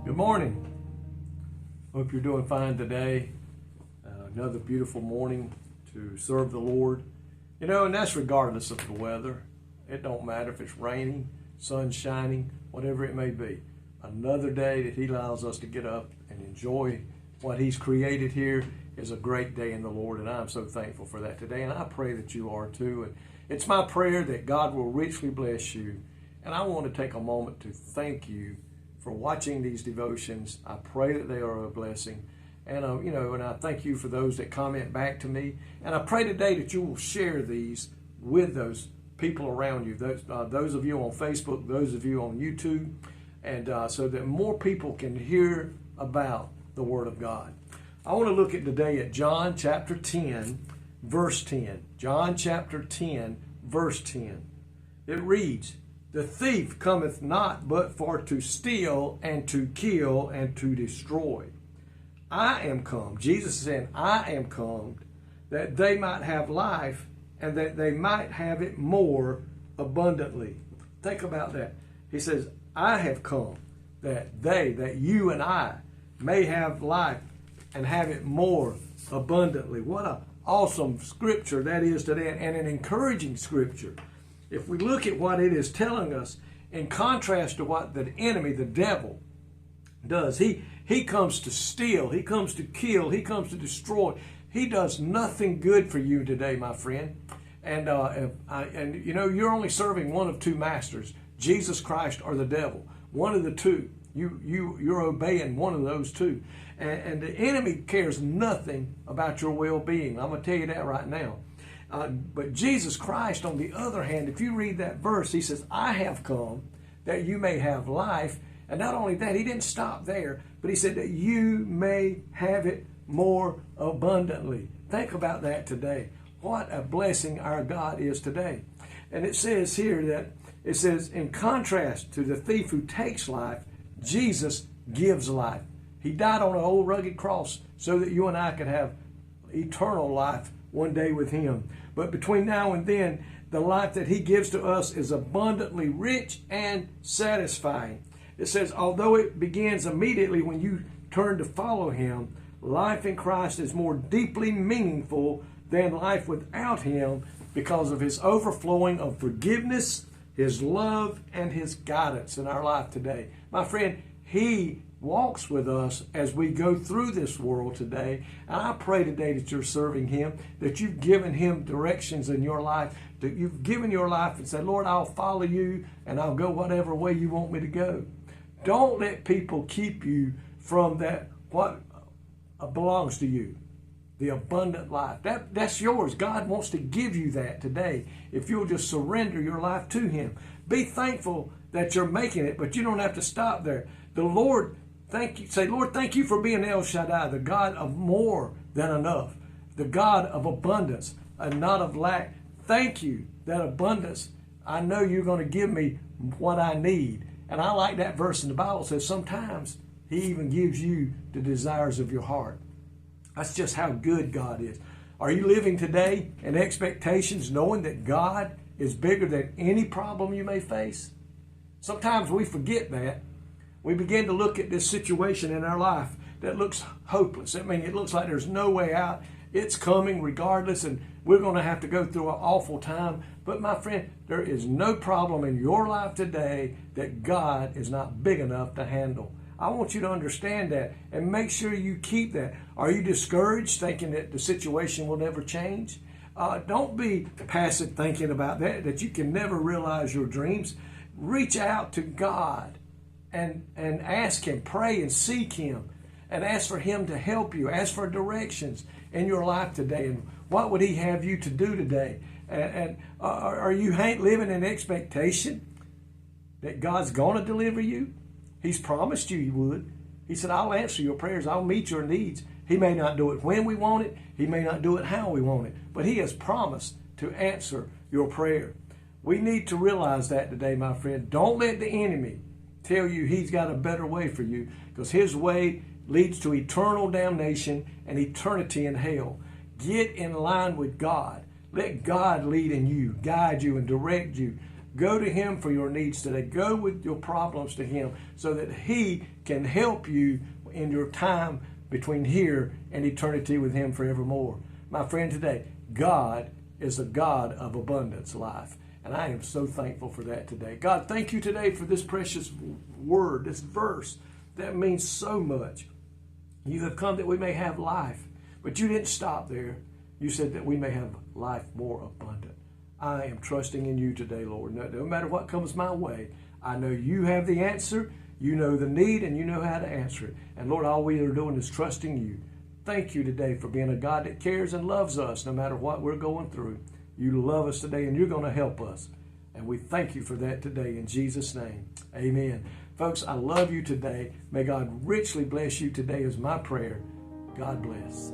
Good morning. Hope you're doing fine today. Another beautiful morning to serve the Lord. And that's regardless of the weather. It don't matter if it's raining, sun shining, whatever it may be. Another day that He allows us to get up and enjoy what He's created here is a great day in the Lord, and I'm so thankful for that today, and I pray that you are too. And it's my prayer that God will richly bless you, and I want to take a moment to thank you for watching these devotions. I pray that they are a blessing. And, and I thank you for those that comment back to me. And I pray today that you will share these with those people around you, those of you on Facebook, those of you on YouTube, and so that more people can hear about the Word of God. I want to look at today at John chapter 10, verse 10. John chapter 10, verse 10. It reads, "The thief cometh not but for to steal and to kill and to destroy. I am come," Jesus is saying, "I am come that they might have life and that they might have it more abundantly." Think about that. He says, "I have come that you and I may have life and have it more abundantly." What an awesome scripture that is today, and an encouraging scripture. If we look at what it is telling us, in contrast to what the enemy, the devil, does, he comes to steal, he comes to kill, he comes to destroy. He does nothing good for you today, my friend. And you're only serving one of two masters, Jesus Christ or the devil. One of the two. You're obeying one of those two. And the enemy cares nothing about your well-being. I'm going to tell you that right now. But Jesus Christ, on the other hand, if you read that verse, He says, "I have come that you may have life." And not only that, He didn't stop there, but He said that you may have it more abundantly. Think about that today. What a blessing our God is today. And it says here that, it says, in contrast to the thief who takes life, Jesus gives life. He died on an old rugged cross so that you and I could have eternal life one day with Him. But between now and then, the life that He gives to us is abundantly rich and satisfying. It says, although it begins immediately when you turn to follow Him, life in Christ is more deeply meaningful than life without Him because of His overflowing of forgiveness, His love, and His guidance in our life today. My friend, He walks with us as we go through this world today. And I pray today that you're serving Him, that you've given Him directions in your life, that you've given your life and said, "Lord, I'll follow you and I'll go whatever way you want me to go." Don't let people keep you from that, what belongs to you, the abundant life. That's yours. God wants to give you that today if you'll just surrender your life to Him. Be thankful that you're making it, but you don't have to stop there. The Lord, thank you. Say, "Lord, thank you for being El Shaddai, the God of more than enough, the God of abundance and not of lack. Thank you, that abundance. I know you're going to give me what I need." And I like that verse in the Bible. It says sometimes He even gives you the desires of your heart. That's just how good God is. Are you living today in expectations, knowing that God is bigger than any problem you may face? Sometimes we forget that. We begin to look at this situation in our life that looks hopeless. I mean, it looks like there's no way out. It's coming regardless, and we're going to have to go through an awful time. But my friend, there is no problem in your life today that God is not big enough to handle. I want you to understand that and make sure you keep that. Are you discouraged thinking that the situation will never change? Don't be passive thinking about that you can never realize your dreams. Reach out to God and ask Him, pray and seek Him, and ask for Him to help you. Ask for directions in your life today, and what would He have you to do today? And are you living in expectation that God's going to deliver you? He's promised you He would. He said, "I'll answer your prayers. I'll meet your needs." He may not do it when we want it. He may not do it how we want it. But He has promised to answer your prayer. We need to realize that today, my friend. Don't let the enemy tell you he's got a better way for you, because his way leads to eternal damnation and eternity in hell. Get in line with God. Let God lead in you, guide you, and direct you. Go to Him for your needs today. Go with your problems to Him so that He can help you in your time between here and eternity with Him forevermore. My friend, today, God is a God of abundance life. And I am so thankful for that today. God, thank you today for this precious word, this verse that means so much. You have come that we may have life, but you didn't stop there. You said that we may have life more abundant. I am trusting in you today, Lord. No matter what comes my way, I know you have the answer, you know the need, and you know how to answer it. And Lord, all we are doing is trusting you. Thank you today for being a God that cares and loves us no matter what we're going through. You love us today, and you're going to help us. And we thank you for that today in Jesus' name. Amen. Folks, I love you today. May God richly bless you today is my prayer. God bless.